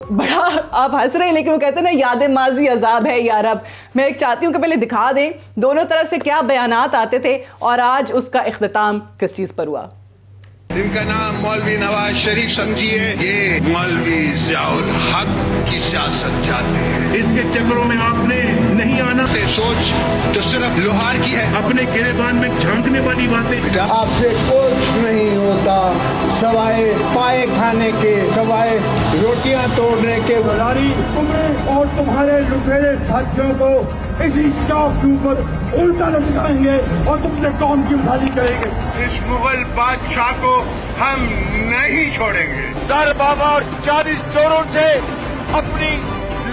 बड़ा आप हंस रहे हैं, लेकिन वो कहते हैं ना, यादें माजी अजाब है यार। अब मैं एक चाहती हूँ कि पहले दिखा दें दोनों तरफ से क्या बयानात आते थे और आज उसका इख्तिताम किस चीज पर हुआ। इनका नाम मौलवी नवाज शरीफ समझिए, ये मौलवी ज़ियाउल हक की सियासत चाहते हैं। इसके चक्रों में आपने नहीं आना। सोच तो सिर्फ लोहार की है, अपने गिरेबान में झांकने वाली बातें। आपसे कुछ नहीं होता सवाए पाए खाने के, सवाए रोटियां तोड़ने के। तुम्हें और तुम्हारे लुटेरे साथियों को इसी चौक के ऊपर उल्टा लटकाएंगे और तुमसे कौम की उधारी करेंगे। इस मुगल बादशाह को हम नहीं छोड़ेंगे। दर बाबा और 40 चोरों से अपनी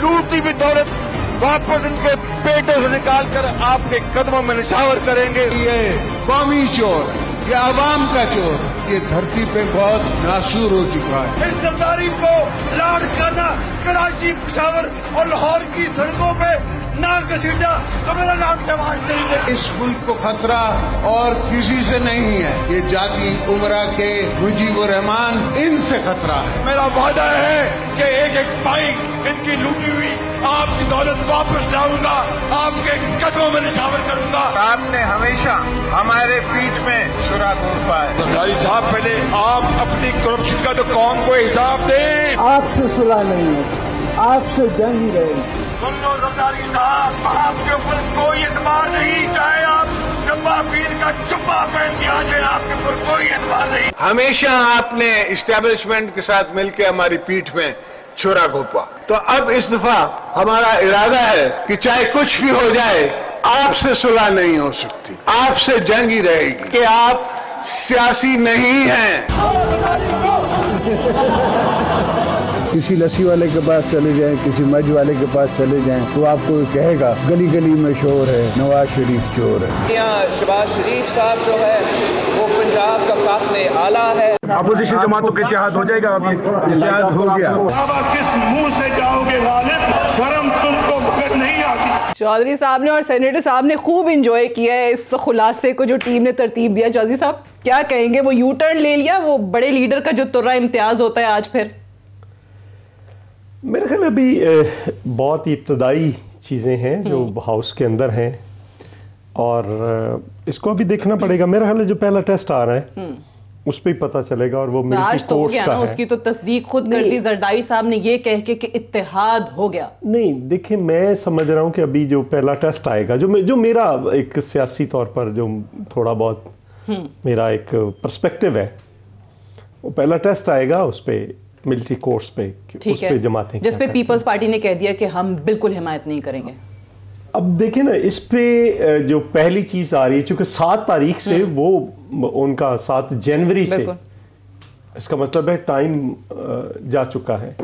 लूटी हुई दौलत वापस इनके पेटों से निकाल कर आपके कदमों में निछावर करेंगे। ये कौमी चोर, ये आवाम का चोर, ये धरती पे बहुत नासूर हो चुका है। इस सरदारी को लाड करना, कराची, पेशावर और लाहौर की सड़कों पे ना घसीटा तो मेरा नाम नवाज शरीफ है। इस मुल्क को खतरा और किसी से नहीं है, ये जाती उमरा के मुजीबुर रहमान, इनसे खतरा है। मेरा वादा है कि एक एक पाई इनकी लूटी हुई आपकी दौलत वापस लाऊंगा, आपके कदमों में निछावर करूंगा। आपने हमेशा हमारे बीच में सुराग पाए। सरदारी साहब, पहले आप अपनी करप्शन का तो कौम को हिसाब दें। आपसे सुलह नहीं है, आपसे जंग ही रहेगी। सुन लो सरदारी साहब, आपके ऊपर कोई एतबार नहीं, चाहे आप डब्बा पीर का चुप्पा पहन के आ जाए, आपके ऊपर कोई एतबार नहीं। हमेशा आपने इस्टेब्लिशमेंट के साथ मिलकर हमारी पीठ में छुरा घोंपा, तो अब इस दफा हमारा इरादा है कि चाहे कुछ भी हो जाए, आपसे सुलह नहीं हो सकती, आपसे जंग ही रहेगी कि आप सियासी नहीं हैं। किसी लस्सी वाले के पास चले जाएं, किसी मज वाले के पास चले जाएं, तो आपको कहेगा गली गली में शोर है, नवाज शरीफ चोर है। यहाँ शहबाज शरीफ साहब जो है वो पंजाब का कातिल आला है। अपोजिशन जमातों का इत्तेहाद हो जाएगा। अभी इत्तेहाद हो गया। अब किस मुंह से जाओगे वालिद, शर्म तुमको मगर नहीं आती। चौधरी साहब ने और सेनेटर साहब ने खूब इंजॉय किया है इस खुलासे को जो टीम ने तरतीब दिया। चौधरी साहब क्या कहेंगे, वो यू टर्न ले लिया, वो बड़े लीडर का जो तुर्रा इम्तियाज होता है आज फिर? मेरे ख्याल अभी बहुत ही इब्तदाई चीज़ें हैं जो हाउस के अंदर हैं और इसको अभी देखना पड़ेगा। मेरा ख्याल है जो पहला टेस्ट आ रहा है उस पर ही पता चलेगा और वो मिलिट्री आज तो हो गया ना, उसकी तो तस्दीक खुद कर दी जरदारी साहब ने ये कह के कि इत्तेहाद हो गया। नहीं देखिए, मैं समझ रहा हूँ कि अभी जो पहला टेस्ट आएगा, जो मेरा एक सियासी तौर पर जो थोड़ा बहुत मेरा एक पर्सपेक्टिव है, वो पहला टेस्ट आएगा उस पर मिलिट्री कोर्स पे, उस पे जमातें, जिस पे पीपल्स पार्टी ने कह दिया कि हम बिल्कुल हिमायत नहीं करेंगे। अब देखिए ना, इस पे जो पहली चीज आ रही है, चूंकि 7 तारीख से वो उनका 7 जनवरी से, इसका मतलब है टाइम जा चुका है।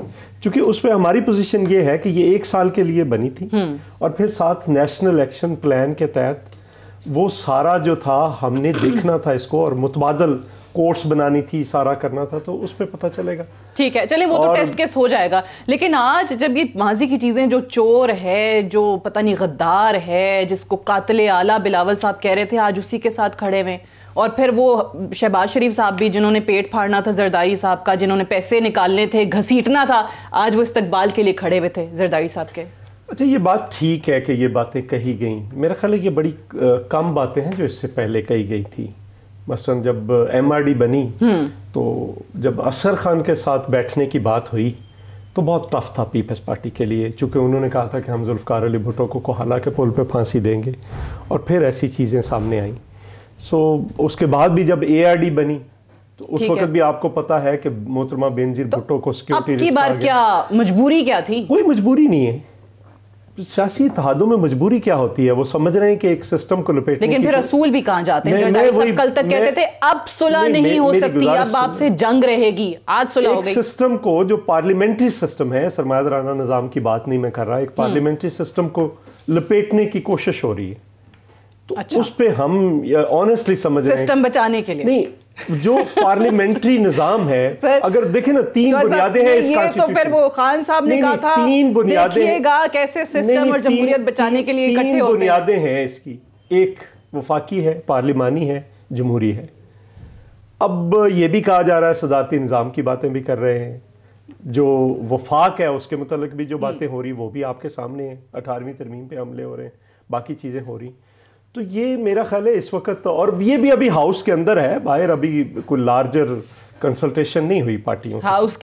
चूंकि उस पे हमारी पोजीशन ये है कि ये 1 साल के लिए बनी थी और फिर साथ नेशनल एक्शन प्लान के तहत वो सारा जो था हमने देखना था इसको और मुतबादल कोर्स बनानी थी, सारा करना था, तो उस पर पता चलेगा। ठीक है, चलिए वो तो टेस्ट केस हो जाएगा। लेकिन आज जब ये माजी की चीजें, जो चोर है, जो पता नहीं गद्दार है, जिसको कातिल आला बिलावल साहब कह रहे थे, आज उसी के साथ खड़े हुए, और फिर वो शहबाज शरीफ साहब भी जिन्होंने पेट फाड़ना था जरदारी साहब का, जिन्होंने पैसे निकालने थे, घसीटना था, आज वो इस्तकबाल के लिए खड़े हुए थे जरदारी साहब के। अच्छा, ये बात ठीक है कि ये बातें कही गई। मेरा ख्याल है ये बड़ी कम बातें हैं जो इससे पहले कही गई थी। मसलन जब MRD बनी तो जब असर खान के साथ बैठने की बात हुई तो बहुत टफ था पीपल्स पार्टी के लिए, चूँकि उन्होंने कहा था कि हम जुल्फ़िकार अली भुट्टो को कोहला के पुल पे फांसी देंगे, और फिर ऐसी चीज़ें सामने आई। उसके बाद भी जब ARD बनी तो उस वक्त भी आपको पता है कि मोहतरमा बेनज़ीर भुट्टो को सिक्योरिटी अब की बार क्या मजबूरी क्या थी? कोई मजबूरी नहीं है। सियासी इत्तेहादों में मजबूरी क्या होती है? वो समझ रहे हैं कि एक सिस्टम को लपेटने, लेकिन फिर रसूल भी कहाँ जाते हैं? जरदारी साहब कल तक कहते थे अब सुलह नहीं हो सकती, अब आपसे जंग रहेगी, आज सुलह हो गई। सिस्टम को, जो पार्लियामेंट्री सिस्टम है, सरमायादाराना निजाम की बात नहीं मैं कर रहा, एक पार्लियामेंट्री सिस्टम को लपेटने की कोशिश हो रही है, तो अच्छा, उस पे हम ऑनेस्टली समझ रहे हैं सिस्टम बचाने के लिए नहीं, जो पार्लियामेंट्री निजाम है। अगर देखें ना, 3 बुनियादें हैं इस कॉन्स्टिट्यूशन। तो फिर वो खान साहब ने कहा था 3 बुनियादें, देखिएगा कैसे सिस्टम और जमहूरियत बचाने के लिए इकट्ठे होते हैं। 3 बुनियादें हैं इसकी, एक वफाकी है, पार्लिमानी है, जमहूरी है। अब ये भी कहा जा रहा है, सदारती निज़ाम की बातें भी कर रहे हैं, जो वफाक है उसके मुतालिक भी जो बातें हो रही वो भी आपके सामने है, 18वीं तरमीम पे हमले हो रहे हैं, बाकी चीज़ें हो रही। तो ये मेरा ख्याल है इस वक्त, और ये भी अभी हाउस के अंदर है, बाहर अभी कोई लार्जर कंसल्टेशन नहीं हुई पार्टियों हाउस